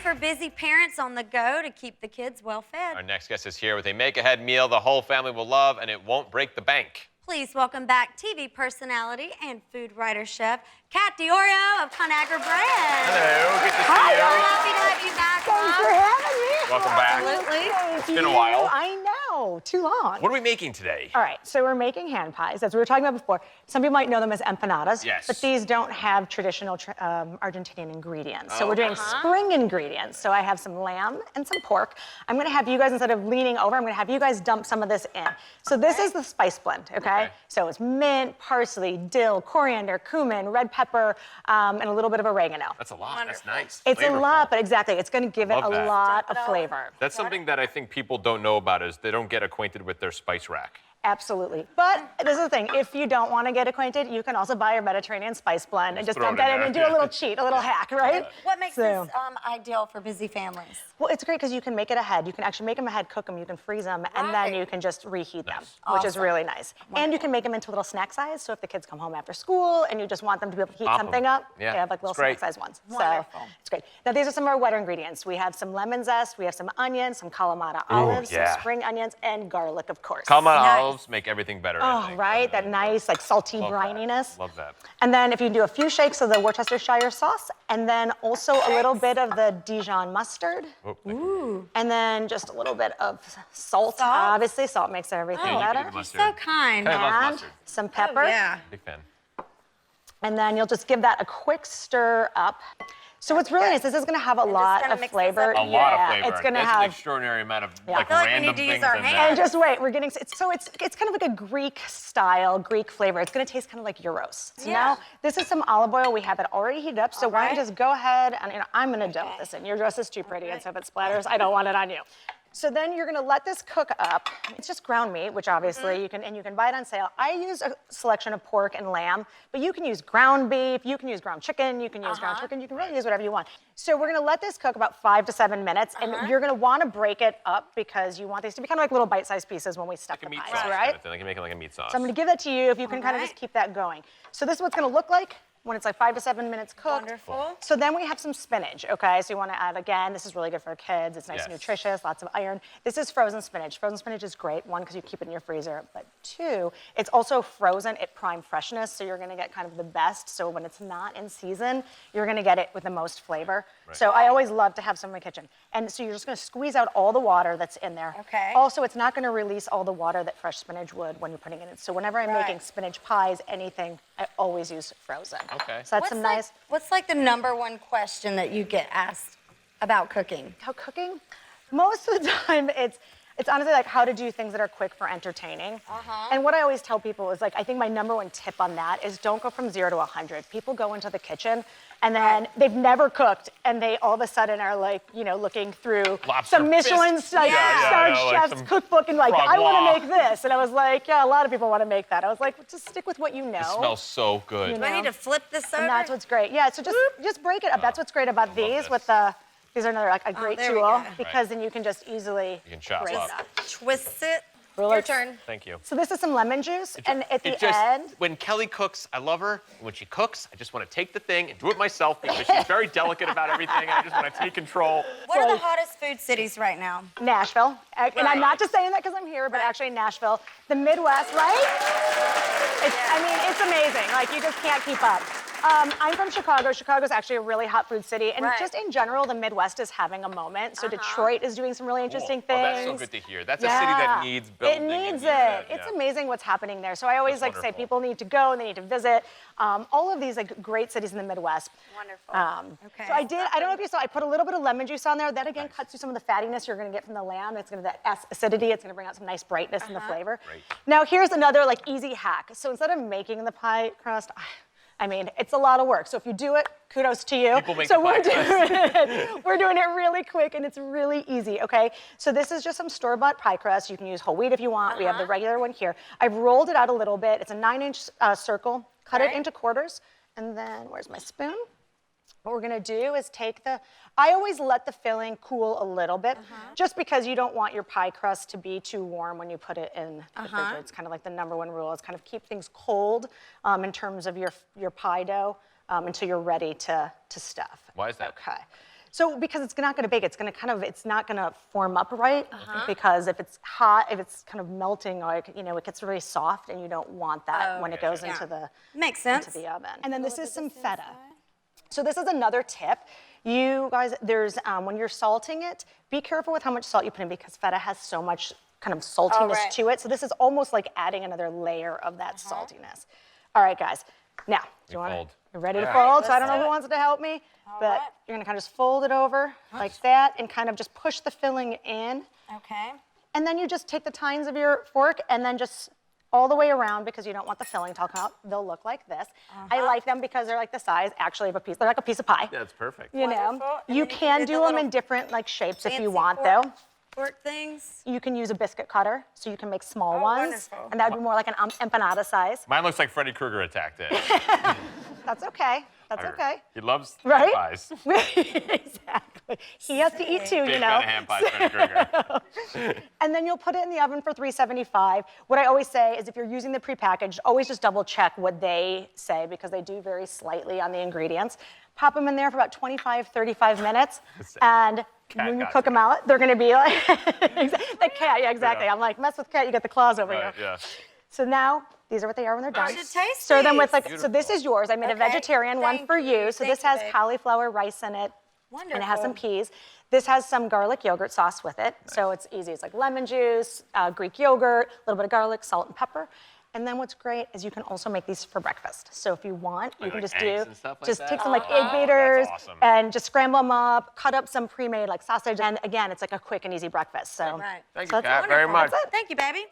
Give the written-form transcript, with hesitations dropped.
for busy parents on the go to keep the kids well fed. Our next guest is here with a make-ahead meal the whole family will love, and it won't break the bank. Please welcome back TV personality and food writer chef, Catherine De Orio of Conagra Bread. Hello, good to see Hi, you. we're happy to have you back. Thanks for having me. Welcome back. Absolutely. It's been a while. I know, too long. What are we making today? All right, so we're making hand pies, as we were talking about before. Some people might know them as empanadas, Yes. but these don't have traditional Argentinian ingredients. So we're doing spring ingredients. So I have some lamb and some pork. I'm gonna have you guys, instead of leaning over, I'm gonna have you guys dump some of this in. So this is the spice blend, okay? So it's mint, parsley, dill, coriander, cumin, red pepper, and a little bit of oregano. That's a lot. That's nice. It's Flavorful. a lot, but exactly, it's gonna give it Love a that. lot of flavor. That's something that I think people don't know about is they don't get acquainted with their spice rack. Absolutely. But this is the thing, if you don't want to get acquainted, you can also buy your Mediterranean spice blend and just throw dump it in that in there. and do a little cheat, a little hack, right? What makes So- this ideal for busy families? Well, it's great because you can make it ahead. You can actually make them ahead, cook them, you can freeze them, and then you can just reheat them, which is really nice. And you can make them into little snack size, so if the kids come home after school and you just want them to be able to heat Pop 'em. something up, Yeah, they have like little it's great. snack size ones. Wonderful. So it's great. Now these are some of our wetter ingredients. We have some lemon zest, we have some onions, some Kalamata olives, yeah. some spring onions, and garlic, of course. Kalamata Nice. olives make everything better, I Oh, think. right, that nice, like salty Love that. brininess. Love that. And then if you do a few shakes of the Worcestershire sauce, and then also a little bit of the Dijon mustard, Oh, thank you. and then just a little bit of salt. Salt? Obviously, salt makes everything you can better. do the mustard. So kind. I love And mustard. some pepper. Yeah. Big fan. And then you'll just give that a quick stir up. So what's really nice, this is gonna have a lot kinda of mix this flavor. up. A lot of Yeah, flavor. It's gonna That's an have. extraordinary amount of Yeah. I like feel like we random need to use things our in hands. there. And just wait, we're getting, so it's kind of like a Greek style, Greek flavor. It's gonna taste kind of like gyros. So Yeah. now, this is some olive oil. We have it already heated up, so why don't you right. just go ahead and, I'm gonna dump this in. Your dress is too pretty, and so if it splatters, I don't want it on you. So then you're gonna let this cook up. It's just ground meat, which obviously you can buy it on sale. I use a selection of pork and lamb, but you can use ground beef, you can use ground chicken, you can use ground turkey, you can really use whatever you want. So we're gonna let this cook about 5 to 7 minutes, and you're gonna wanna break it up because you want these to be kind of like little bite-sized pieces when we stuff Like a the meat pies, sauce kind right? of thing. Like you make it like a meat sauce. So I'm gonna give that to you if you can kind of right. just keep that going. So this is what it's gonna look like when it's like 5 to 7 minutes cooked. Wonderful. So then we have some spinach, okay? So you wanna add, again, this is really good for kids. It's nice and Yes. nutritious, lots of iron. This is frozen spinach. Frozen spinach is great, one, because you keep it in your freezer, but two, it's also frozen at prime freshness, so you're gonna get kind of the best. So when it's not in season, you're gonna get it with the most flavor. So I always love to have some in my kitchen. And so you're just gonna squeeze out all the water that's in there. Okay. Also, it's not gonna release all the water that fresh spinach would when you're putting it in. So whenever I'm making spinach pies, anything, I always use frozen. Okay. So that's some nice. What's like the #1 question that you get asked about cooking? How cooking? Most of the time, it's honestly like how to do things that are quick for entertaining. And what I always tell people is like, I think my #1 tip on that is don't go from 0 to 100. People go into the kitchen and then they've never cooked and they all of a sudden are like, looking through Lobster some Michelin bisque. like, Yeah, starred like chef's some cookbook and like, frog I want wah. to make this. And I was like, yeah, a lot of people want to make that. I was like, just stick with what you know. It smells so good. You Do I know? need to flip this over? And that's what's great. Yeah, so just break it up. That's what's great about these this. with these are another like a great there we tool go. because then you can just easily You can chop break up. it up. Twist it. Well, Your let's- turn. Thank you. So this is some lemon juice, and at the It just, end, when Kelly cooks, I love her. When she cooks, I just want to take the thing and do it myself because she's very delicate about everything. And I just want to take control. What are the hottest food cities right now? Nashville. And I'm not just saying that because I'm here, but actually Nashville, the Midwest, right? It's amazing. Like you just can't keep up. I'm from Chicago. Chicago's actually a really hot food city, and Right. just in general, the Midwest is having a moment. So Detroit is doing some really interesting Oh, things. that's so good to hear. That's a city that needs building. It needs it. Yeah. It's amazing what's happening there. So I always That's like say wonderful. people need to go and they need to visit all of these like great cities in the Midwest. Wonderful. So I don't know if you saw, I put a little bit of lemon juice on there. That again cuts through some of the fattiness you're gonna get from the lamb. It's gonna that acidity. It's gonna bring out some nice brightness in the flavor. Great. Now here's another like easy hack. So instead of making the pie crust, I mean, it's a lot of work. So if you do it, kudos to you. People make So the we're pie doing we're doing it really quick and it's really easy, okay? So this is just some store-bought pie crust. You can use whole wheat if you want. We have the regular one here. I've rolled it out a little bit. It's a 9-inch circle. Cut it into quarters. And then, where's my spoon? What we're gonna do is take I always let the filling cool a little bit, just because you don't want your pie crust to be too warm when you put it in the refrigerator. It's kind of like the #1 rule is kind of keep things cold in terms of your pie dough until you're ready to stuff. Why is that? Okay. So because it's not gonna bake, it's not gonna form up right, because if it's hot, if it's kind of melting, like, it gets really soft, and you don't want that when it goes into the Makes sense. into the oven. And then this is some feta. So this is another tip. You guys, there's when you're salting it, be careful with how much salt you put in, because feta has so much kind of saltiness to it. So this is almost like adding another layer of that saltiness. All right, guys. Now, you're ready to fold? So I don't know who wants to help me, but you're gonna kind of just fold it over like that and kind of just push the filling in. Okay. And then you just take the tines of your fork and then just all the way around, because you don't want the filling to come out. They'll look like this. I like them because they're like the size actually of a piece. They're like a piece of pie. That's perfect. You know, you can do them in different like shapes if you want, though. Fork things. You can use a biscuit cutter, so you can make small ones, and that would be more like an empanada size. Mine looks like Freddy Krueger attacked it. That's okay. That's okay. He loves Right? ham pies. Exactly. He has to eat too, Big you know. fan of ham pies, Freddy Krueger. And then you'll put it in the oven for 375. What I always say is, if you're using the prepackaged, always just double check what they say, because they do vary slightly on the ingredients. Pop them in there for about 25, 35 minutes, and when you cook them out, they're gonna be like, the cat, yeah, exactly. Yeah. I'm like, mess with cat, you get the claws over Right, you. yeah. So now, these are what they are when they're done. I should taste Stir them with these. so this is yours. I made a vegetarian one Thank for you. you. So Thank this you, has babe. cauliflower rice in it. Wonderful. And it has some peas. This has some garlic yogurt sauce with it. So it's easy. It's like lemon juice, Greek yogurt, a little bit of garlic, salt, and pepper. And then what's great is you can also make these for breakfast. So if you want, you can like just eggs and stuff like just that? take some like egg Oh, beaters that's awesome. and just scramble them up, cut up some pre-made like sausage. And again, it's like a quick and easy breakfast. So, Right. Thank so you, that's Kat, very much. That's it. Thank you, baby.